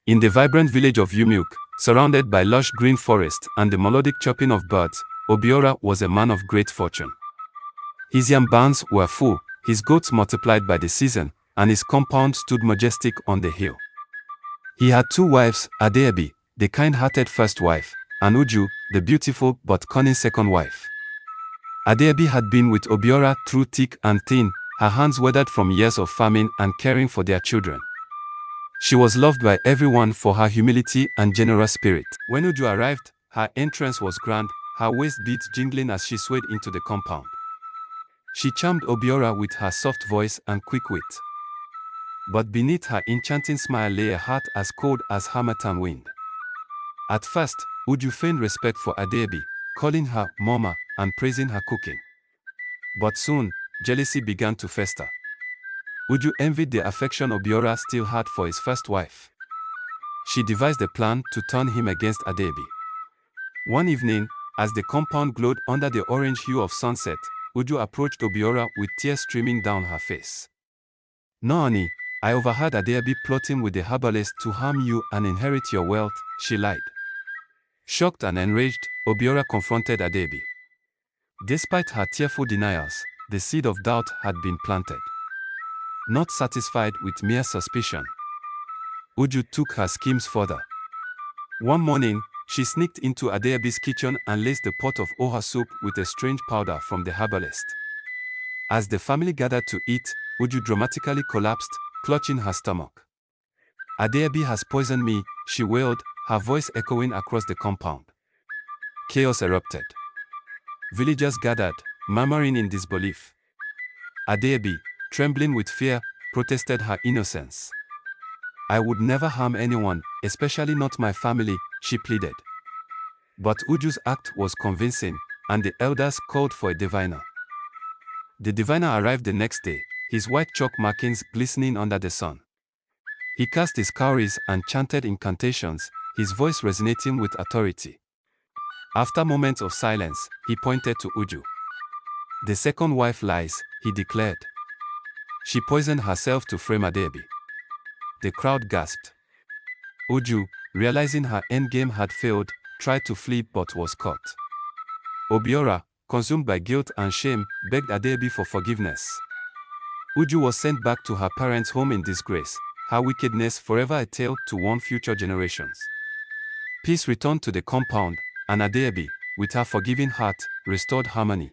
In the vibrant village of Umuk, surrounded by lush green forest and the melodic chirping of birds, Obiora was a man of great fortune. His yam barns were full, his goats multiplied by the season, and his compound stood majestic on the hill. He had two wives, Adeebi, the kind-hearted first wife, and Uju, the beautiful but cunning second wife. Adeebi had been with Obiora through thick and thin, her hands weathered from years of farming and caring for their children. She was loved by everyone for her humility and generous spirit. When Uju arrived, her entrance was grand, her waist beads jingling as she swayed into the compound. She charmed Obiora with her soft voice and quick wit. But beneath her enchanting smile lay a heart as cold as harmattan wind. At first, Uju feigned respect for Adeebi, calling her Mama and praising her cooking. But soon, jealousy began to fester. Uju envied the affection Obiora still had for his first wife. She devised a plan to turn him against Adeebi. One evening, as the compound glowed under the orange hue of sunset, Uju approached Obiora with tears streaming down her face. "Naani, I overheard Adeebi plotting with the herbalist to harm you and inherit your wealth," she lied. Shocked and enraged, Obiora confronted Adeebi. Despite her tearful denials, the seed of doubt had been planted. Not satisfied with mere suspicion, Uju took her schemes further. One morning, she sneaked into Adeebi's kitchen and laced the pot of oha soup with a strange powder from the herbalist. As the family gathered to eat, Uju dramatically collapsed, clutching her stomach. "Adeebi has poisoned me," she wailed, her voice echoing across the compound. Chaos erupted. Villagers gathered, murmuring in disbelief. Adeebi, trembling with fear, protested her innocence. "I would never harm anyone, especially not my family," she pleaded. But Uju's act was convincing, and the elders called for a diviner. The diviner arrived the next day, his white chalk markings glistening under the sun. He cast his cowries and chanted incantations, his voice resonating with authority. After moments of silence, he pointed to Uju. "The second wife lies," he declared. "She poisoned herself to frame Adeebi." The crowd gasped. Uju, realizing her endgame had failed, tried to flee but was caught. Obiora, consumed by guilt and shame, begged Adeebi for forgiveness. Uju was sent back to her parents' home in disgrace, her wickedness forever a tale to warn future generations. Peace returned to the compound, and Adeebi, with her forgiving heart, restored harmony.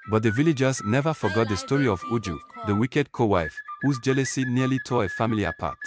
But the villagers never forgot the story of Uju, the wicked co-wife, whose jealousy nearly tore a family apart.